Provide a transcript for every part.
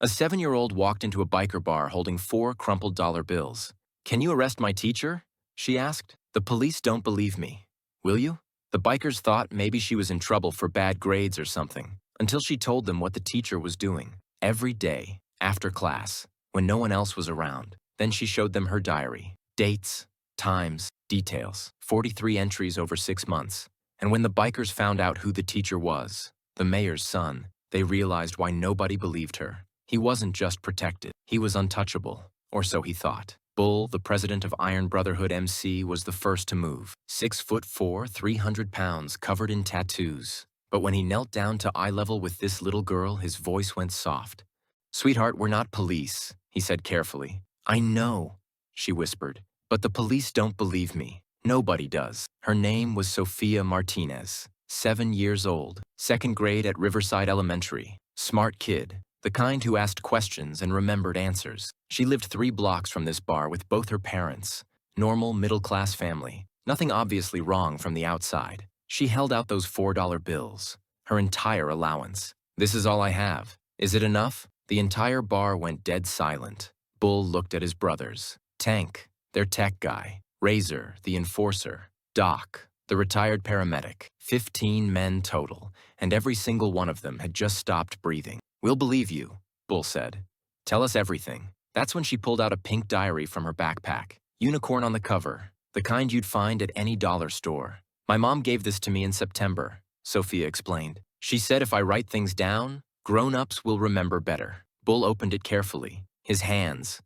A 7-year-old walked into a biker bar holding 4 crumpled dollar bills. "Can you arrest my teacher?" she asked. "The police don't believe me. Will you?" The bikers thought maybe she was in trouble for bad grades or something, until she told them what the teacher was doing every day, after class, when no one else was around. Then she showed them her diary. Dates, times, details, 43 entries over 6 months. And when the bikers found out who the teacher was, the mayor's son, they realized why nobody believed her. He wasn't just protected, he was untouchable, or so he thought. Bull, the president of Iron Brotherhood MC, was the first to move. 6'4", 300 pounds, covered in tattoos. But when he knelt down to eye level with this little girl, his voice went soft. "Sweetheart, we're not police," he said carefully. "I know," she whispered, "but the police don't believe me. Nobody does." Her name was Sophia Martinez, 7 years old, 2nd grade at Riverside Elementary. Smart kid, the kind who asked questions and remembered answers. She lived 3 blocks from this bar with both her parents. Normal, middle-class family. Nothing obviously wrong from the outside. She held out those $4 bills, her entire allowance. "This is all I have. Is it enough?" The entire bar went dead silent. Bull looked at his brothers. Tank, their tech guy. Razor, the enforcer. Doc, the retired paramedic. 15 men total, and every single one of them had just stopped breathing. "We'll believe you," Bull said. "Tell us everything." That's when she pulled out a pink diary from her backpack. Unicorn on the cover, the kind you'd find at any dollar store. "My mom gave this to me in September," Sophia explained. "She said if I write things down, grown-ups will remember better." Bull opened it carefully. His hands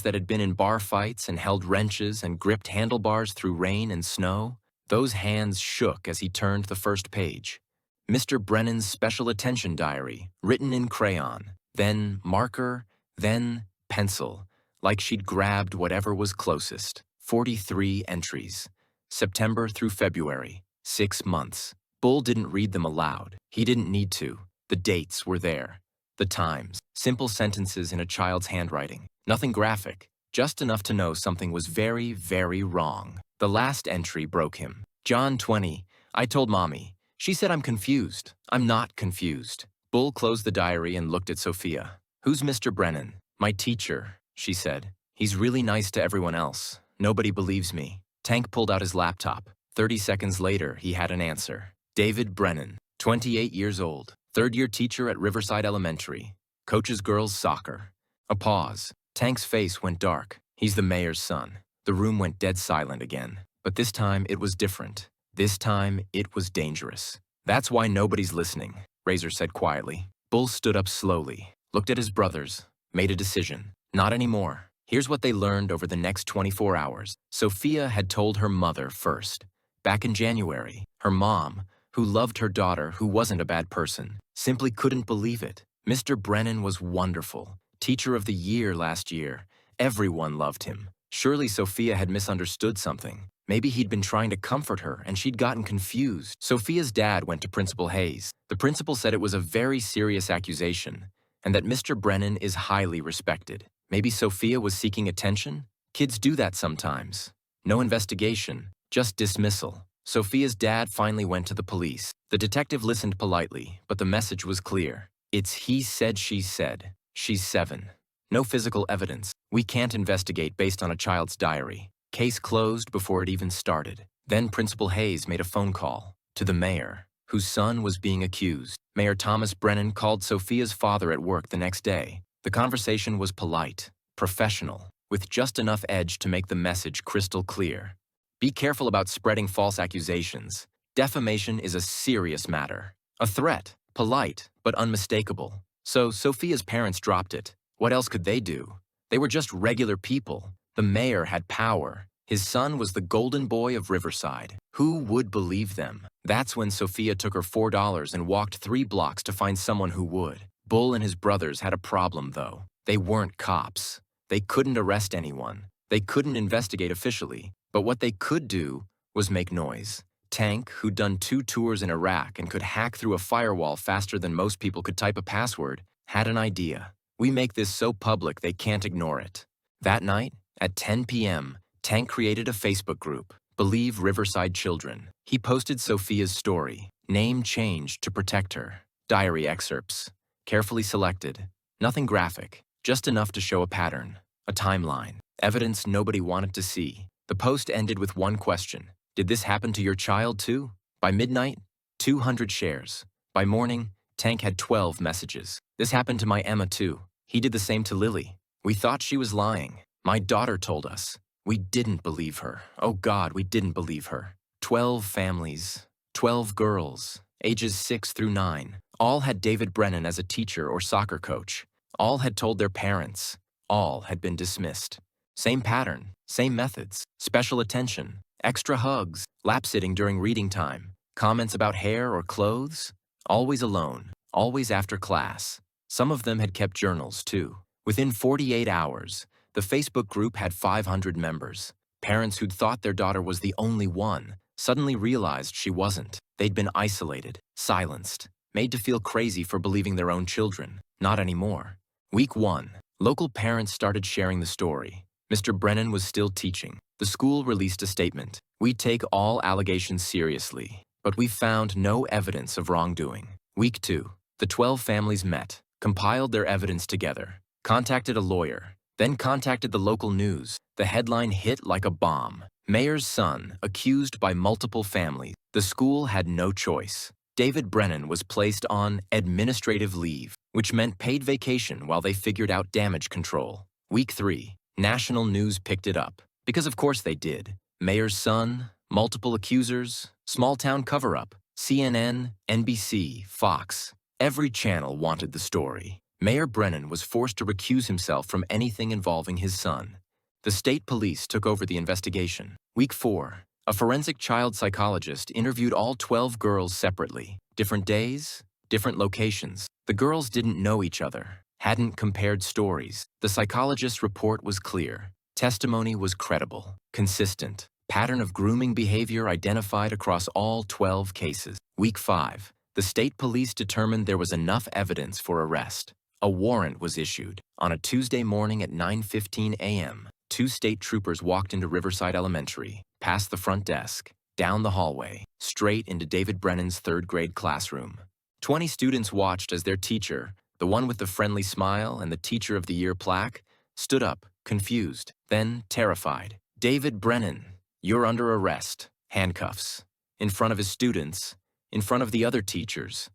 that had been in bar fights and held wrenches and gripped handlebars through rain and snow, those hands shook as he turned the first page. Mr. Brennan's special attention diary, written in crayon, then marker, then pencil, like she'd grabbed whatever was closest. 43 entries. September through February, 6 months. Bull didn't read them aloud. He didn't need to. The dates were there. The times. Simple sentences in a child's handwriting. Nothing graphic. Just enough to know something was very, very wrong. The last entry broke him. "John 20. I told Mommy. She said I'm confused. I'm not confused." Bull closed the diary and looked at Sophia. "Who's Mr. Brennan?" "My teacher," she said. "He's really nice to everyone else. Nobody believes me." Tank pulled out his laptop. 30 seconds later, he had an answer. David Brennan, 28 years old, 3rd-year teacher at Riverside Elementary. Coaches girls soccer. A pause. Tank's face went dark. "He's the mayor's son." The room went dead silent again. But this time, it was different. This time, it was dangerous. "That's why nobody's listening," Razor said quietly. Bull stood up slowly, looked at his brothers, made a decision. Not anymore. Here's what they learned over the next 24 hours. Sophia had told her mother first. Back in January, her mom, who loved her daughter, who wasn't a bad person, simply couldn't believe it. Mr. Brennan was wonderful. Teacher of the Year last year. Everyone loved him. Surely Sophia had misunderstood something. Maybe he'd been trying to comfort her and she'd gotten confused. Sophia's dad went to Principal Hayes. The principal said it was a very serious accusation and that Mr. Brennan is highly respected. Maybe Sophia was seeking attention? Kids do that sometimes. No investigation, just dismissal. Sophia's dad finally went to the police. The detective listened politely, but the message was clear. It's he said, she said. She's 7. No physical evidence. We can't investigate based on a child's diary. Case closed before it even started. Then Principal Hayes made a phone call to the mayor, whose son was being accused. Mayor Thomas Brennan called Sophia's father at work the next day. The conversation was polite, professional, with just enough edge to make the message crystal clear. Be careful about spreading false accusations. Defamation is a serious matter. A threat, polite, but unmistakable. So Sophia's parents dropped it. What else could they do? They were just regular people. The mayor had power. His son was the golden boy of Riverside. Who would believe them? That's when Sophia took her $4 and walked 3 blocks to find someone who would. Bull and his brothers had a problem, though. They weren't cops. They couldn't arrest anyone. They couldn't investigate officially. But what they could do was make noise. Tank, who'd done 2 tours in Iraq and could hack through a firewall faster than most people could type a password, had an idea. We make this so public they can't ignore it. That night, at 10 p.m., Tank created a Facebook group, Believe Riverside Children. He posted Sophia's story, name changed to protect her, diary excerpts, carefully selected, Nothing graphic, just enough to show a pattern, a timeline, evidence nobody wanted to see. The post ended with one question. Did this happen to your child too? By midnight, 200 shares. By morning, Tank had 12 messages. This happened to my Emma too. He did the same to Lily. We thought she was lying. My daughter told us. We didn't believe her. Oh God, we didn't believe her. 12 families, 12 girls, ages 6 through 9. All had David Brennan as a teacher or soccer coach. All had told their parents. All had been dismissed. Same pattern, same methods, special attention, extra hugs, lap-sitting during reading time, comments about hair or clothes, always alone, always after class. Some of them had kept journals too. Within 48 hours, the Facebook group had 500 members. Parents who'd thought their daughter was the only one suddenly realized she wasn't. They'd been isolated, silenced, made to feel crazy for believing their own children. Not anymore. Week 1, local parents started sharing the story. Mr. Brennan was still teaching. The school released a statement. We take all allegations seriously, but we found no evidence of wrongdoing. Week 2, the 12 families met, compiled their evidence together, contacted a lawyer, then contacted the local news. The headline hit like a bomb. Mayor's son accused by multiple families. The school had no choice. David Brennan was placed on administrative leave, which meant paid vacation while they figured out damage control. Week 3, national news picked it up. Because of course they did. Mayor's son, multiple accusers, small-town cover-up, CNN, NBC, Fox. Every channel wanted the story. Mayor Brennan was forced to recuse himself from anything involving his son. The state police took over the investigation. Week 4, a forensic child psychologist interviewed all 12 girls separately. Different days, different locations. The girls didn't know each other, hadn't compared stories. The psychologist's report was clear. Testimony was credible, consistent. Pattern of grooming behavior identified across all 12 cases. Week 5, the state police determined there was enough evidence for arrest. A warrant was issued. On a Tuesday morning at 9:15 a.m., 2 state troopers walked into Riverside Elementary, past the front desk, down the hallway, straight into David Brennan's 3rd grade classroom. 20 students watched as their teacher, the one with the friendly smile and the Teacher of the Year plaque, stood up, confused, then terrified. David Brennan, you're under arrest. Handcuffs. In front of his students, in front of the other teachers,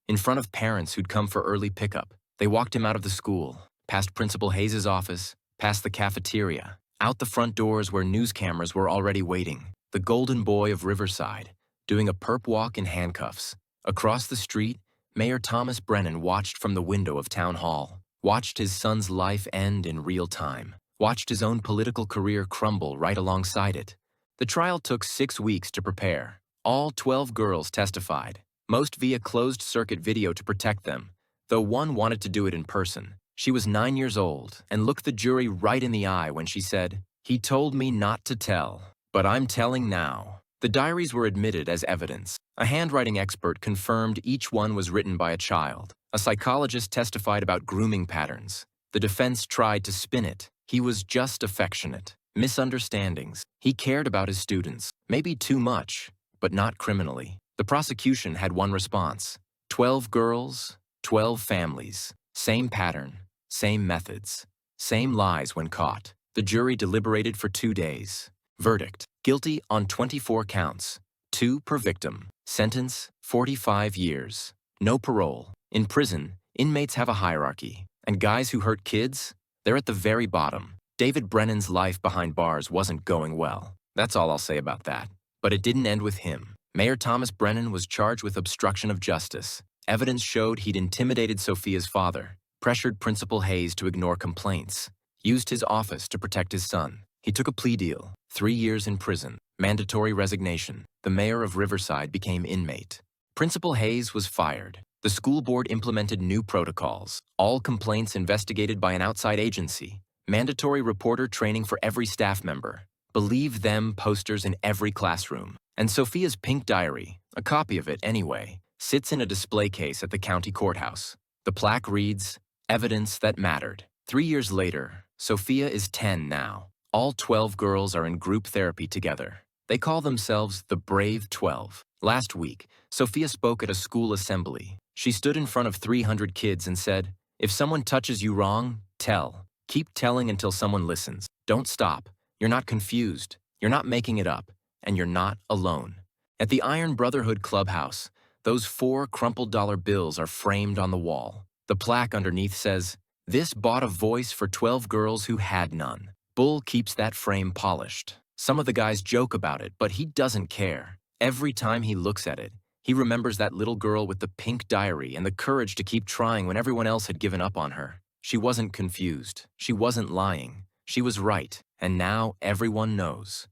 in front of parents who'd come for early pickup. They walked him out of the school, past Principal Hayes' office, past the cafeteria, out the front doors where news cameras were already waiting. The golden boy of Riverside, doing a perp walk in handcuffs. Across the street, Mayor Thomas Brennan watched from the window of Town Hall, watched his son's life end in real time, watched his own political career crumble right alongside it. The trial took 6 weeks to prepare. All 12 girls testified, most via closed-circuit video to protect them, though one wanted to do it in person. She was 9 years old and looked the jury right in the eye when she said, "He told me not to tell, but I'm telling now." The diaries were admitted as evidence. A handwriting expert confirmed each one was written by a child. A psychologist testified about grooming patterns. The defense tried to spin it. He was just affectionate. Misunderstandings. He cared about his students, maybe too much, but not criminally. The prosecution had one response. 12 girls, 12 families. Same pattern, same methods, same lies when caught. The jury deliberated for 2 days. Verdict: guilty on 24 counts, 2 per victim. Sentence: 45 years. No parole. In prison, inmates have a hierarchy, and guys who hurt kids, they're at the very bottom. David Brennan's life behind bars wasn't going well. That's all I'll say about that. But it didn't end with him. Mayor Thomas Brennan was charged with obstruction of justice. Evidence showed he'd intimidated Sophia's father, pressured Principal Hayes to ignore complaints, used his office to protect his son. He took a plea deal, 3 years in prison, mandatory resignation. The mayor of Riverside became inmate. Principal Hayes was fired. The school board implemented new protocols, all complaints investigated by an outside agency, mandatory reporter training for every staff member, believe them posters in every classroom. And Sophia's pink diary, a copy of it anyway, sits in a display case at the county courthouse. The plaque reads, "Evidence that mattered." 3 years later, Sophia is 10 now. All 12 girls are in group therapy together. They call themselves the Brave 12. Last week, Sophia spoke at a school assembly. She stood in front of 300 kids and said, If someone touches you wrong, tell. Keep telling until someone listens. Don't stop. You're not confused. You're not making it up. And you're not alone. At the Iron Brotherhood Clubhouse, those 4 crumpled dollar bills are framed on the wall. The plaque underneath says, "This bought a voice for 12 girls who had none." Bull keeps that frame polished. Some of the guys joke about it, but he doesn't care. Every time he looks at it, he remembers that little girl with the pink diary and the courage to keep trying when everyone else had given up on her. She wasn't confused. She wasn't lying. She was right. And now everyone knows.